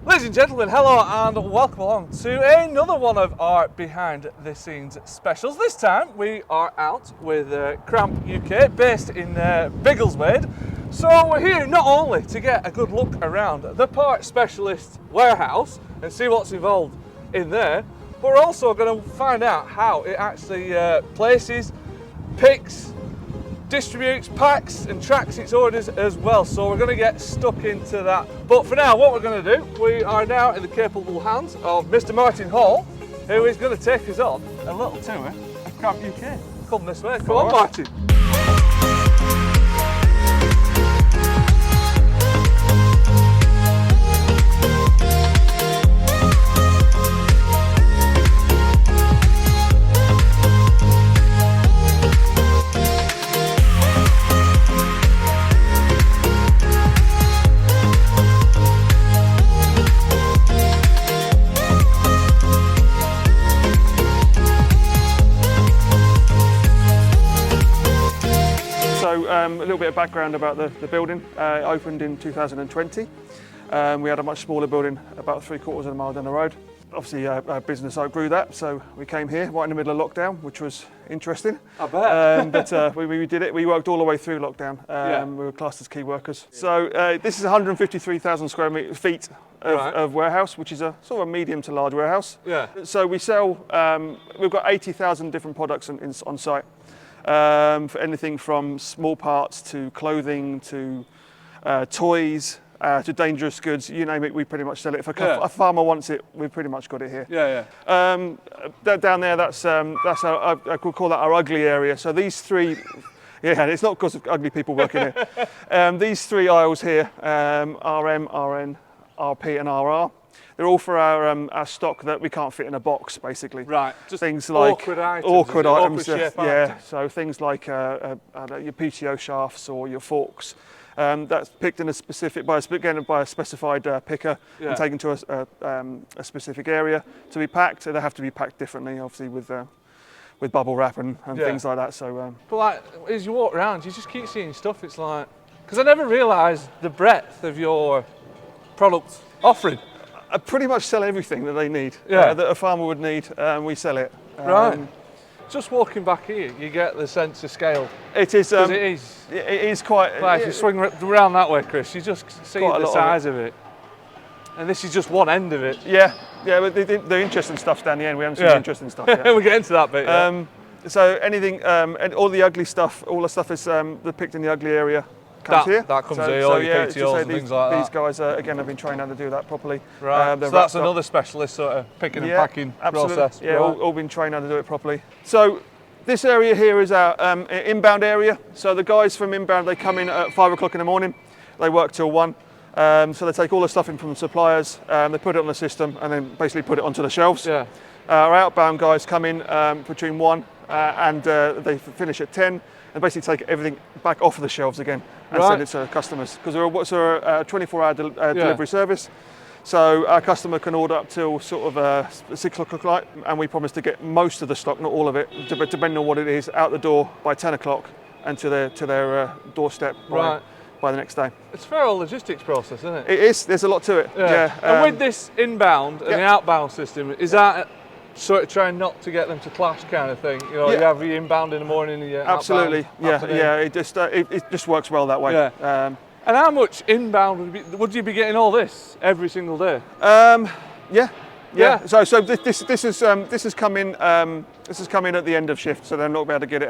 Ladies and gentlemen, hello and welcome along to another one of our behind the scenes specials. This time we are out with Kramp UK, based in Biggleswade. So we're here not only to get a good look around the part specialist warehouse and see what's involved in there, but we're also going to find out how it actually places, picks, distributes, packs and tracks its orders as well. So we're going to get stuck into that. But for now, what we're going to do, we are now in the capable hands of Mr. Martin Hall, who is going to take us on a little tour of Kramp UK. Come this way, come on Martin. A little bit of background about the building. It opened in 2020. We had a much smaller building, about 3/4 of a mile down the road. Obviously our business outgrew that, so we came here right in the middle of lockdown, which was interesting. I bet. But we did it. We worked all the way through lockdown. We were classed as key workers. So this is 153,000 square feet of warehouse, which is a sort of a medium to large warehouse. Yeah. So we sell, we've got 80,000 different products on site. For anything from small parts to clothing to toys to dangerous goods, you name it, we pretty much sell it. If a farmer wants it, we've pretty much got it here. Down there, that's our, I could call that our ugly area. So these three, it's not because of ugly people working here. These three aisles here, RM, RN, RP and RR. They're all for our stock that we can't fit in a box, basically. Right. Just things like awkward items. Awkward shape items. So things like your PTO shafts or your forks. That's picked in a specific by a specified picker and taken to a specific area to be packed. They have to be packed differently, obviously with bubble wrap and things like that. So. But like, as you walk around, you just keep seeing stuff. It's like, because I never realised the breadth of your product offering. I pretty much sell everything that they need, that a farmer would need, we sell it. Right. Just walking back here, you get the sense of scale. It is. It is quite. Like if you swing around that way, Chris, you just see the size of it. And this is just one end of it. Yeah, but the interesting stuff's down the end. We haven't seen the interesting stuff yet. We'll get into that bit. So anything, and all the ugly stuff, all the stuff is picked in the ugly area. That comes here, all your PTOs and things like that. These guys, again, have been trained how to do that properly. Right, so that's another specialist sort of picking and packing process. Yeah, all been trained how to do it properly. So this area here is our inbound area. So the guys from inbound, they come in at 5 o'clock in the morning. They work till 1. So they take all the stuff in from the suppliers, they put it on the system and then basically put it onto the shelves. Yeah. Our outbound guys come in between 1 and they finish at 10 and basically take everything back off the shelves again and send it to customers. Because we're a 24-hour delivery service. So our customer can order up till sort of 6 o'clock and we promise to get most of the stock, not all of it, depending on what it is, out the door by 10 o'clock and to their doorstep by the next day. It's a fair old logistics process, isn't it? It is, there's a lot to it. Yeah. And with this inbound and the outbound system, is that sort of trying not to get them to clash kind of thing? You know, you have your inbound in the morning and your absolutely, outbound it just works well that way. Yeah. And how much inbound would you be getting all this every single day? Yeah. So this has come in at the end of shift, so they're not able to get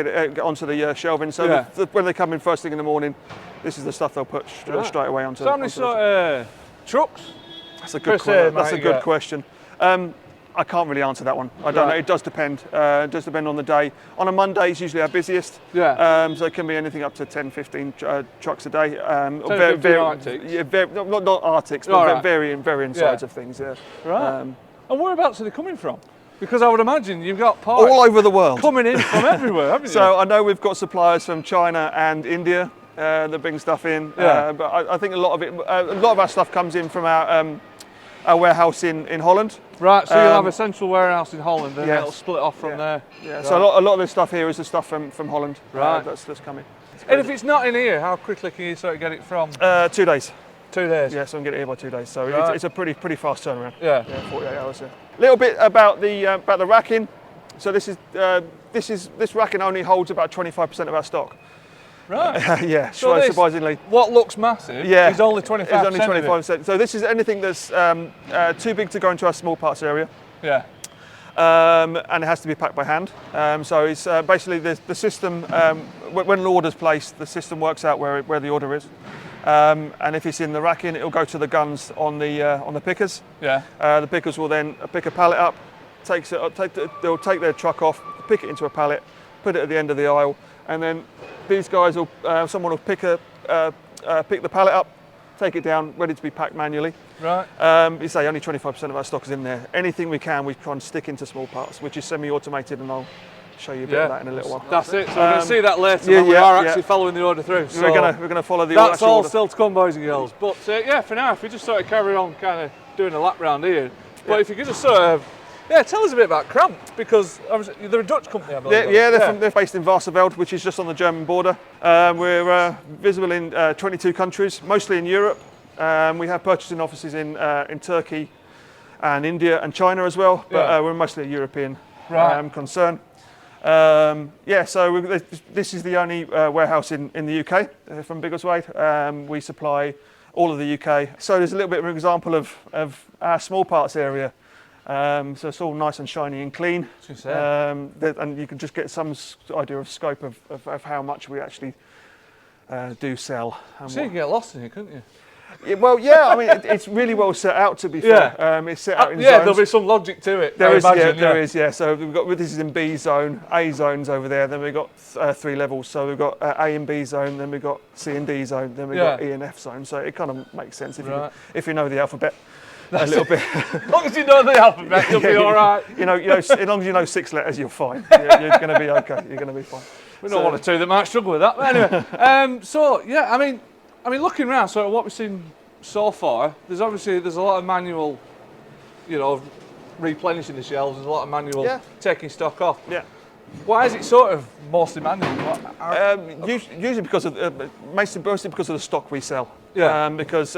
it onto the shelving. So when they come in first thing in the morning, this is the stuff they'll put straight away onto. So how many sort of trucks? That's a good question. I can't really answer that one. I don't know. It does depend. It does depend on the day. On a Monday is usually our busiest. So it can be anything up to 10, 15 trucks a day. 10, 15 Arctics? Yeah, not Arctics, but varying sides of things. Yeah. Right. And whereabouts are they coming from? Because I would imagine you've got parts all over the world coming in from everywhere, haven't you? So I know we've got suppliers from China and India that bring stuff in. But I think a lot of our stuff comes in from our warehouse in Holland. Right, so you'll have a central warehouse in Holland and it'll split off from there. Yeah, right. So a lot of this stuff here is the stuff from Holland. Right. That's coming. And if it's not in here, how quickly can you sort of get it from? 2 days. 2 days? Yeah, so I can get it here by 2 days. So Right. it's a pretty fast turnaround. Yeah. 48 hours. Yeah. A little bit about the racking. So this racking only holds about 25% of our stock. Right. Yeah, So this, surprisingly. what looks massive is only 25%. It's only 25%. So this is anything that's too big to go into our small parts area. Yeah. And it has to be packed by hand. So it's basically the system, when an order's placed, the system works out where the order is. And if it's in the racking, it'll go to the guns on the pickers. Yeah. The pickers will then pick a pallet up, they'll take their truck off, pick it into a pallet, put it at the end of the aisle, and then these guys will, someone will pick the pallet up, take it down, ready to be packed manually. Right. You say only 25% of our stock is in there. Anything we try and stick into small parts, which is semi-automated, and I'll show you a bit of that in a little while. That's it. So we're going to see that later. Yeah, we are actually following the order through. So we're going to follow the order. That's all order. still to come, boys and girls. But yeah, for now, if we just sort of carry on, kind of doing a lap round here. But if you could just sort of, tell us a bit about Kramp, because obviously they're a Dutch company, I believe. They're based in Varsseveld, which is just on the German border. We're visible in 22 countries, mostly in Europe. We have purchasing offices in Turkey and India and China as well, but we're mostly a European concern. So this is the only warehouse in the UK from Biggleswade. We supply all of the UK. So there's a little bit of an example of our small parts area. So it's all nice and shiny and clean. And you can just get some idea of scope of how much we actually do sell. So you can get lost in here, couldn't you? I mean, it's really well set out, to be fair. It's set out in zones. There'll be some logic to it. There is. So we've got, this is in B zone, A zone's over there, then we've got 3 levels. So we've got A and B zone, then we've got C and D zone, then we've got E and F zone. So it kind of makes sense if you know the alphabet. A little bit. As long as you know the alphabet, you'll be all right. You know, as long as you know 6 letters, you're fine. You're going to be okay. You're going to be fine. We know 1 or 2 that might struggle with that. But anyway, I mean, looking around, so what we've seen so far, there's a lot of manual, replenishing the shelves. There's a lot of manual taking stock off. Yeah. Why is it sort of mostly manual? Usually because of mostly because of the stock we sell. Yeah. Because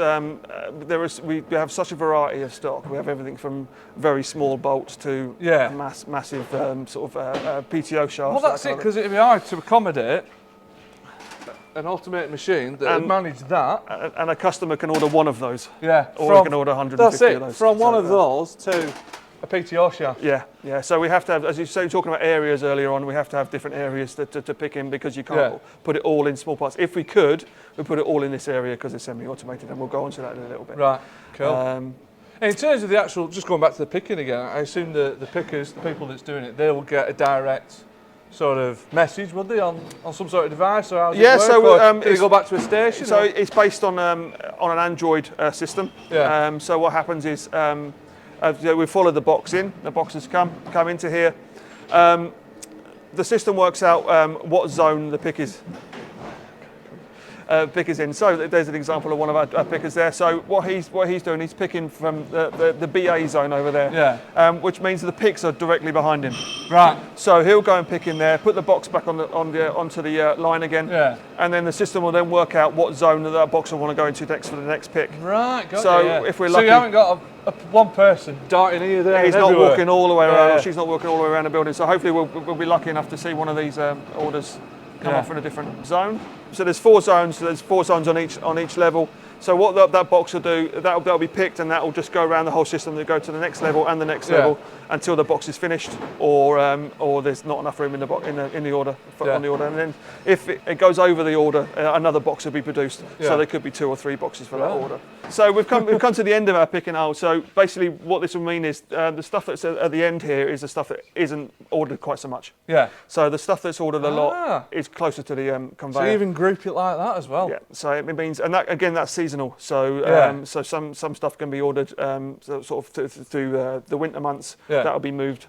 we have such a variety of stock. We have everything from very small bolts to massive PTO shafts. Well, that's it, because it'd be hard to accommodate an automated machine that would manage that. And a customer can order 1 of those. Yeah. Or can order 150 of those. From one of those to a PTO shaft. Yeah. So we have to have, as you say, talking about areas earlier on, we have to have different areas to pick in, because you can't put it all in small parts. If we could, we'd put it all in this area because it's semi-automated, and we'll go on to that in a little bit. Right, cool. In terms of the actual, just going back to the picking again, I assume the pickers, the people that's doing it, they will get a direct sort of message, would they, on some sort of device, or how does it work? So do they go back to a station? So it's based on an Android system. Yeah. So what happens is we follow the box in. The boxes come into here. The system works out what zone the pick is in. So there's an example of one of our pickers there. So what he's doing, he's picking from the BA zone over there, which means the picks are directly behind him. Right. So he'll go and pick in there, put the box back onto the line again, and then the system will then work out what zone that box will want to go into next for the next pick. Right. Got so if we're lucky, so you haven't got one person darting here, there, he's and not everywhere. walking all the way around, or she's not walking all the way around the building. So hopefully we'll be lucky enough to see one of these orders come off in a different zone. So there's 4 zones. So there's 4 zones on each level. So what that box will do, that'll be picked, and that will just go around the whole system. They go to the next level and the next level until the box is finished, or there's not enough room in the order on the order. And then if it goes over the order, another box will be produced. So there could be 2 or 3 boxes for that order. So we've come to the end of our pick and hold. So basically, what this will mean is the stuff that's at the end here is the stuff that isn't ordered quite so much. Yeah. So the stuff that's ordered a lot is closer to the conveyor. So you even group it like that as well. Yeah. So it means, and that again, that's seasonal. So so some stuff can be ordered sort of through the winter months. That'll be moved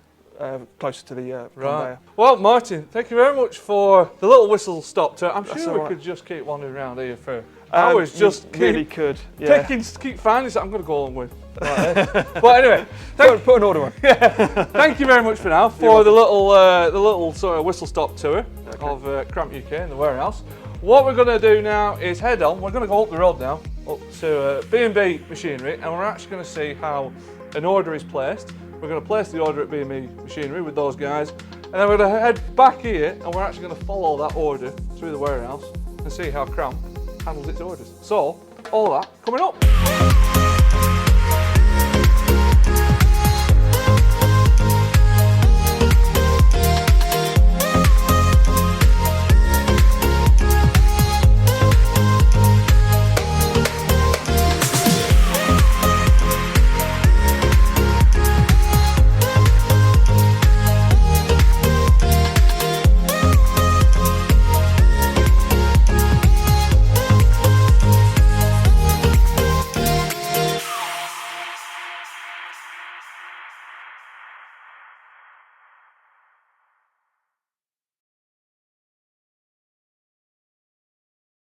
closer to the conveyor. Well, Martin, thank you very much for the little whistle stop tour. I'm sure we could just keep wandering around here for hours. Just keep finding something. I'm going to go on with. But anyway, put an order on. Thank you very much for now for the little sort of whistle stop tour of Kramp UK and the warehouse. what we're going to do now is head on. We're going to go up the road now, up to B&B Machinery, and we're actually going to see how an order is placed. We're going to place the order at B&B Machinery with those guys, and then we're going to head back here, and we're actually going to follow that order through the warehouse and see how Kramp handles its orders. So, all that coming up.